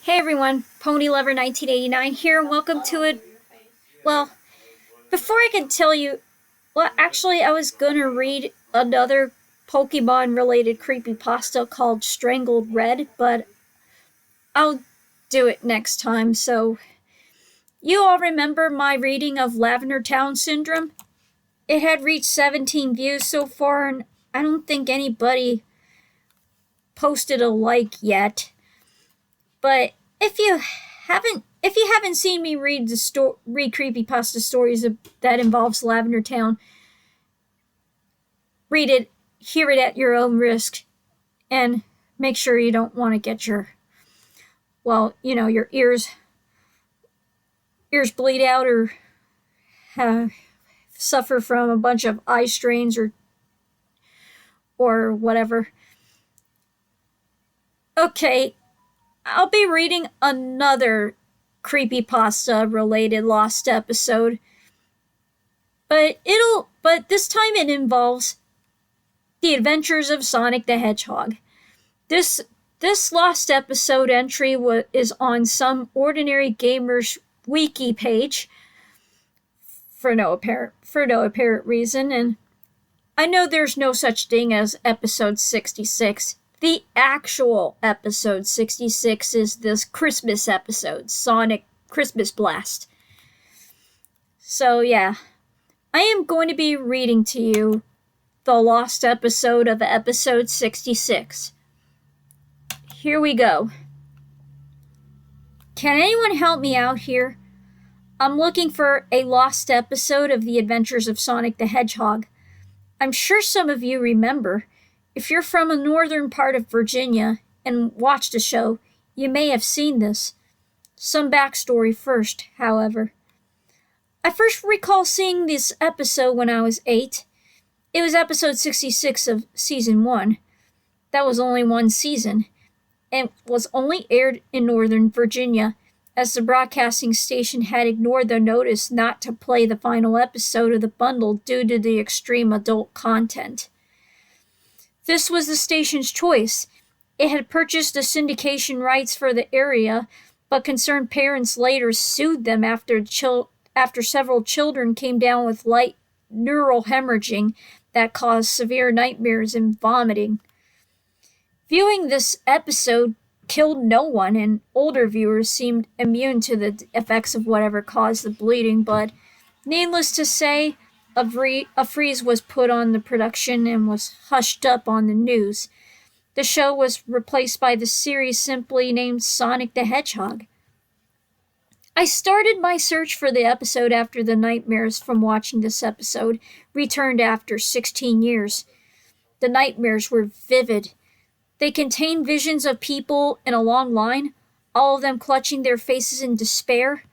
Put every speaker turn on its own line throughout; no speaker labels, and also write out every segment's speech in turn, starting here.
Hey everyone, Ponylover1989 here, and welcome to it. Well, before I can tell you, actually, I was gonna read another Pokemon related creepypasta called Strangled Red, but I'll do it next time. So, you all remember my reading of Lavender Town Syndrome? It had reached 17 views so far, and I don't think anybody posted a like yet. But if you haven't seen me read creepypasta stories that involves Lavender Town, read it, hear it at your own risk, and make sure you don't want to get your ears bleed out or suffer from a bunch of eye strains or whatever. Okay, I'll be reading another creepypasta related lost episode, but this time it involves the Adventures of Sonic the Hedgehog. This this lost episode entry is on some ordinary gamer's wiki page for no apparent reason, and I know there's no such thing as episode 66. The actual episode 66 is this Christmas episode, Sonic Christmas Blast. So yeah, I am going to be reading to you the lost episode of episode 66. Here we go. Can anyone help me out here? I'm looking for a lost episode of The Adventures of Sonic the Hedgehog. I'm sure some of you remember. If you're from a northern part of Virginia and watched the show, you may have seen this. Some backstory first, however. I first recall seeing this episode when I was 8. It was episode 66 of season 1. That was only one season, and was only aired in Northern Virginia, as the broadcasting station had ignored the notice not to play the final episode of the bundle due to the extreme adult content. This was the station's choice. It had purchased the syndication rights for the area, but concerned parents later sued them after several children came down with light neural hemorrhaging that caused severe nightmares and vomiting. Viewing this episode killed no one, and older viewers seemed immune to the effects of whatever caused the bleeding, but needless to say, a freeze was put on the production and was hushed up on the news. The show was replaced by the series simply named Sonic the Hedgehog. I started my search for the episode after the nightmares from watching this episode returned after 16 years. The nightmares were vivid. They contained visions of people in a long line, all of them clutching their faces in despair.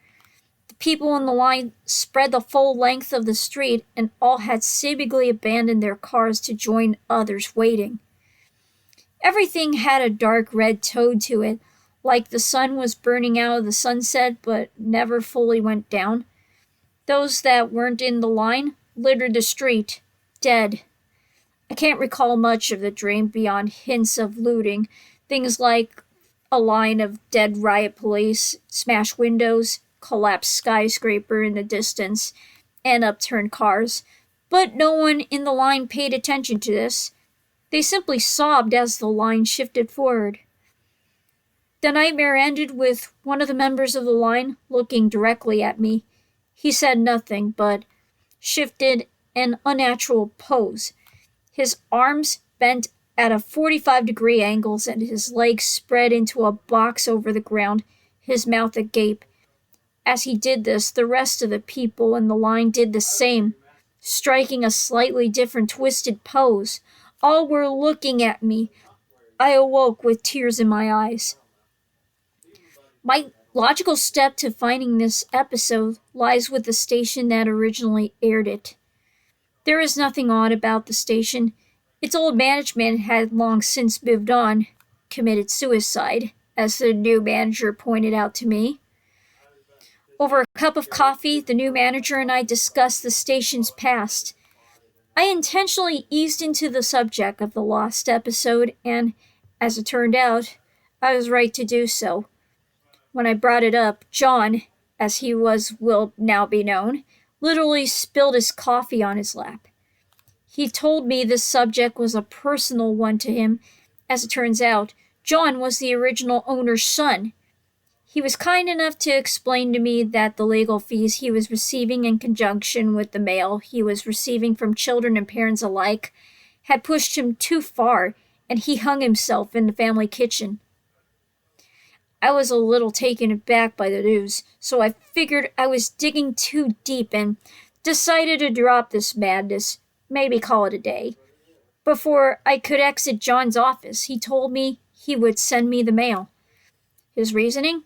The people in the line spread the full length of the street, and all had seemingly abandoned their cars to join others waiting. Everything had a dark red tone to it, like the sun was burning out of the sunset but never fully went down. Those that weren't in the line littered the street, dead. I can't recall much of the dream beyond hints of looting, things like a line of dead riot police, smashed windows, collapsed skyscraper in the distance, and upturned cars. But no one in the line paid attention to this. They simply sobbed as the line shifted forward. The nightmare ended with one of the members of the line looking directly at me. He said nothing, but shifted an unnatural pose. His arms bent at a 45-degree angles and his legs spread into a box over the ground, his mouth agape. As he did this, the rest of the people in the line did the same, striking a slightly different twisted pose. All were looking at me. I awoke with tears in my eyes. My logical step to finding this episode lies with the station that originally aired it. There is nothing odd about the station. Its old management had long since moved on, committed suicide, as the new manager pointed out to me. Over a cup of coffee, the new manager and I discussed the station's past. I intentionally eased into the subject of the lost episode, and, as it turned out, I was right to do so. When I brought it up, John, as he will now be known, literally spilled his coffee on his lap. He told me this subject was a personal one to him. As it turns out, John was the original owner's son. He was kind enough to explain to me that the legal fees he was receiving in conjunction with the mail he was receiving from children and parents alike had pushed him too far, and he hung himself in the family kitchen. I was a little taken aback by the news, so I figured I was digging too deep and decided to drop this madness, maybe call it a day. Before I could exit John's office, he told me he would send me the mail. His reasoning?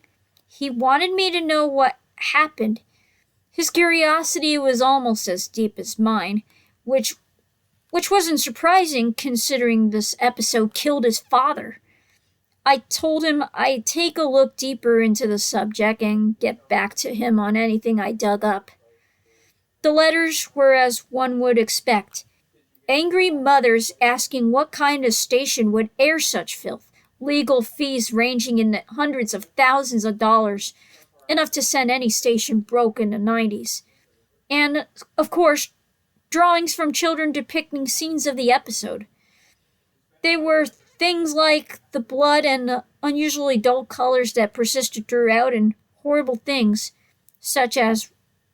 He wanted me to know what happened. His curiosity was almost as deep as mine, which wasn't surprising considering this episode killed his father. I told him I'd take a look deeper into the subject and get back to him on anything I dug up. The letters were as one would expect. Angry mothers asking what kind of station would air such filth, legal fees ranging in the hundreds of thousands of dollars, enough to send any station broke in the 90s. And, of course, drawings from children depicting scenes of the episode. They were things like the blood and the unusually dull colors that persisted throughout, and horrible things, such as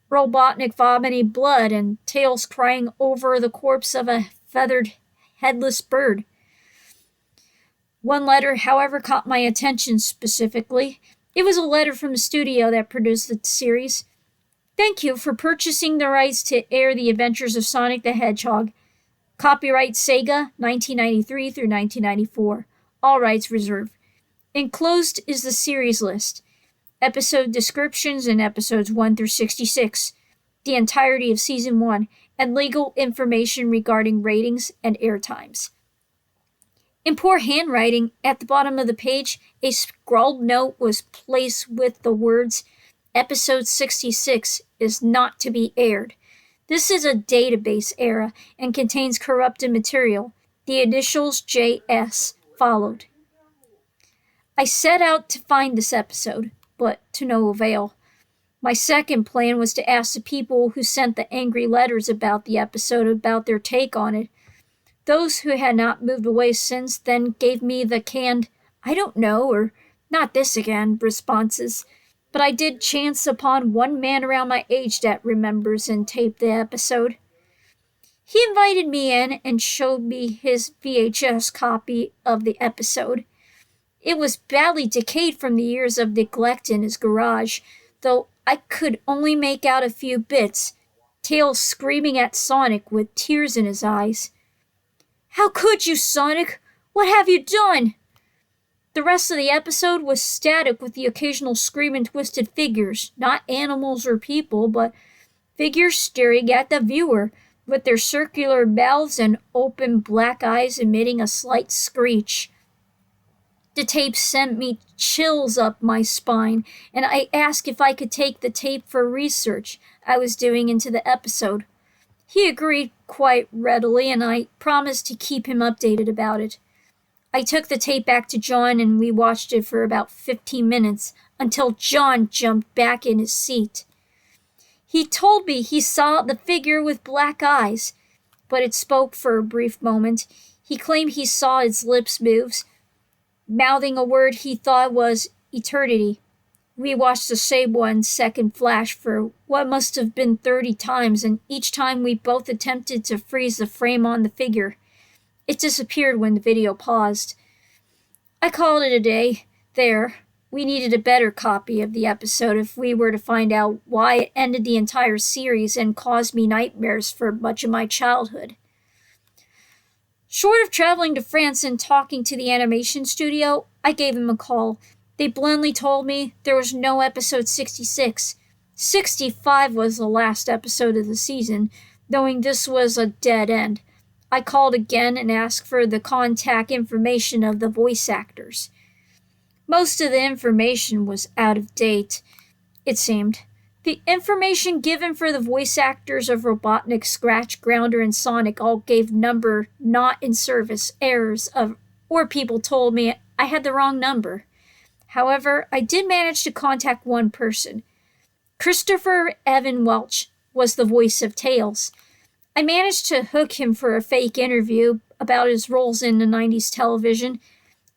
Robotnik vomiting blood and Tails crying over the corpse of a feathered, headless bird. One letter, however, caught my attention specifically. It was a letter from the studio that produced the series. Thank you for purchasing the rights to air the adventures of Sonic the Hedgehog. Copyright Sega, 1993 through 1994. All rights reserved. Enclosed is the series list, episode descriptions in episodes 1 through 66, the entirety of Season 1, and legal information regarding ratings and air times. In poor handwriting, at the bottom of the page, a scrawled note was placed with the words, Episode 66 is not to be aired. This is a database error and contains corrupted material. The initials JS followed. I set out to find this episode, but to no avail. My second plan was to ask the people who sent the angry letters about the episode about their take on it. Those who had not moved away since then gave me the canned, I don't know, or not this again, responses. But I did chance upon one man around my age that remembers and taped the episode. He invited me in and showed me his VHS copy of the episode. It was badly decayed from the years of neglect in his garage, though I could only make out a few bits, Tails screaming at Sonic with tears in his eyes. How could you, Sonic? What have you done? The rest of the episode was static with the occasional screaming twisted figures, not animals or people, but figures staring at the viewer, with their circular mouths and open black eyes emitting a slight screech. The tape sent me chills up my spine, and I asked if I could take the tape for research I was doing into the episode. He agreed quite readily, and I promised to keep him updated about it. I took the tape back to John, and we watched it for about 15 minutes until John jumped back in his seat. He told me he saw the figure with black eyes, but it spoke for a brief moment. He claimed he saw its lips move, mouthing a word he thought was eternity. We watched the same 1 second flash for what must have been 30 times, and each time we both attempted to freeze the frame on the figure. It disappeared when the video paused. I called it a day. There. We needed a better copy of the episode if we were to find out why it ended the entire series and caused me nightmares for much of my childhood. Short of traveling to France and talking to the animation studio, I gave them a call. They bluntly told me there was no episode 66. 65 was the last episode of the season, knowing this was a dead end. I called again and asked for the contact information of the voice actors. Most of the information was out of date, it seemed. The information given for the voice actors of Robotnik, Scratch, Grounder, and Sonic all gave number not in service errors or people told me I had the wrong number. However, I did manage to contact one person. Christopher Evan Welch was the voice of Tails. I managed to hook him for a fake interview about his roles in the 90s television.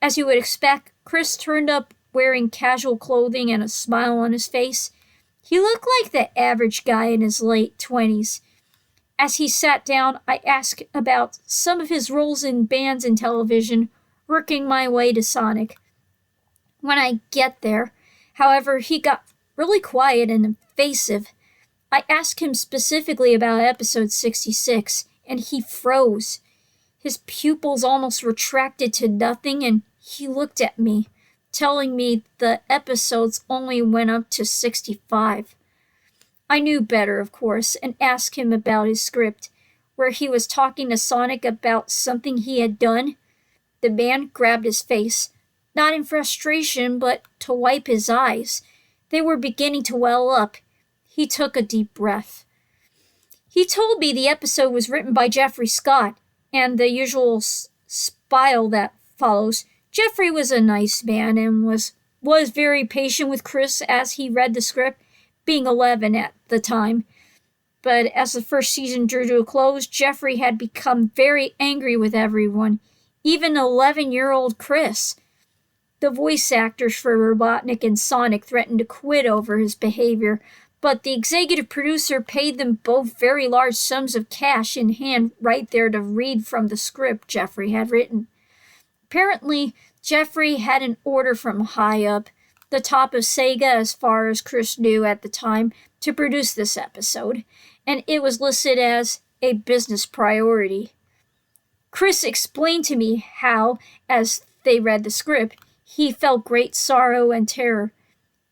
As you would expect, Chris turned up wearing casual clothing and a smile on his face. He looked like the average guy in his late 20s. As he sat down, I asked about some of his roles in bands and television, working my way to Sonic. When I get there, however, he got really quiet and evasive. I asked him specifically about episode 66, and he froze. His pupils almost retracted to nothing, and he looked at me, telling me the episodes only went up to 65. I knew better, of course, and asked him about his script, where he was talking to Sonic about something he had done. The man grabbed his face, not in frustration, but to wipe his eyes. They were beginning to well up. He took a deep breath. He told me the episode was written by Jeffrey Scott, and the usual spiel that follows. Jeffrey was a nice man and was very patient with Chris as he read the script, being 11 at the time. But as the first season drew to a close, Jeffrey had become very angry with everyone, even 11-year-old Chris. The voice actors for Robotnik and Sonic threatened to quit over his behavior, but the executive producer paid them both very large sums of cash in hand right there to read from the script Jeffrey had written. Apparently, Jeffrey had an order from high up, the top of Sega as far as Chris knew at the time, to produce this episode, and it was listed as a business priority. Chris explained to me how, as they read the script, he felt great sorrow and terror.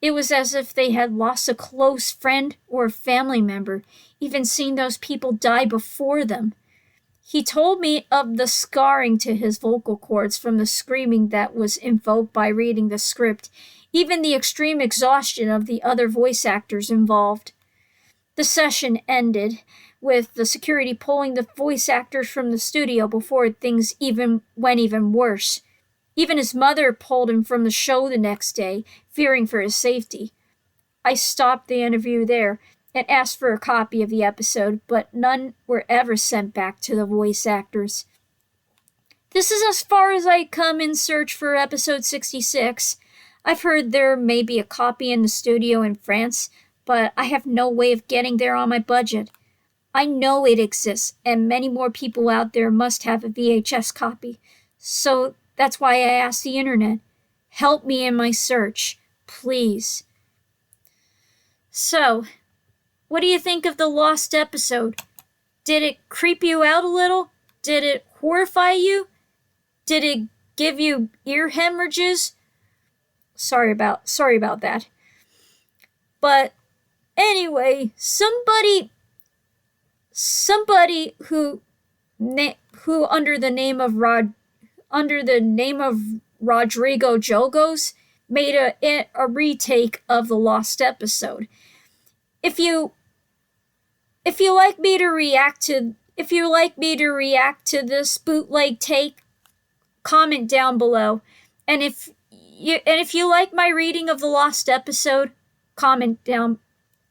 It was as if they had lost a close friend or family member, even seeing those people die before them. He told me of the scarring to his vocal cords from the screaming that was invoked by reading the script, even the extreme exhaustion of the other voice actors involved. The session ended with the security pulling the voice actors from the studio before things went even worse. Even his mother pulled him from the show the next day, fearing for his safety. I stopped the interview there and asked for a copy of the episode, but none were ever sent back to the voice actors. This is as far as I come in search for episode 66. I've heard there may be a copy in the studio in France, but I have no way of getting there on my budget. I know it exists, and many more people out there must have a VHS copy. So that's why I asked the internet. Help me in my search, please. So, what do you think of the lost episode? Did it creep you out a little? Did it horrify you? Did it give you ear hemorrhages? Sorry about that. But anyway, somebody who under the name of Rodrigo Jogos made a retake of the lost episode. If you like me to react to this bootleg take, comment down below. And if you like my reading of the lost episode, comment down.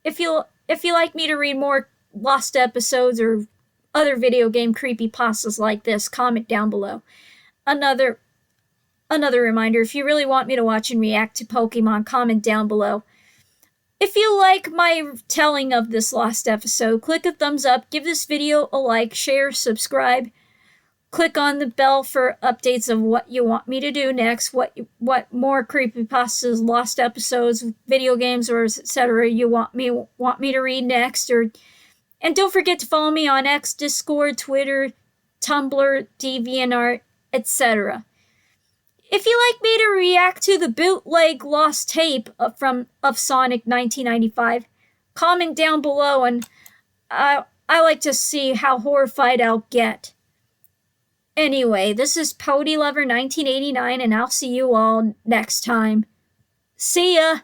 If you like me to read more lost episodes or other video game creepypastas like this, comment down below. Another reminder, if you really want me to watch and react to Pokemon, comment down below. If you like my telling of this lost episode, click a thumbs up, give this video a like, share, subscribe. Click on the bell for updates of what you want me to do next, what more creepypastas, lost episodes, video games, or etc. you want me to read next. And don't forget to follow me on X, Discord, Twitter, Tumblr, DeviantArt, etc. If you like me to react to the bootleg lost tape of Sonic 1995, comment down below, and I like to see how horrified I'll get. Anyway, this is Ponylover1989, and I'll see you all next time. See ya!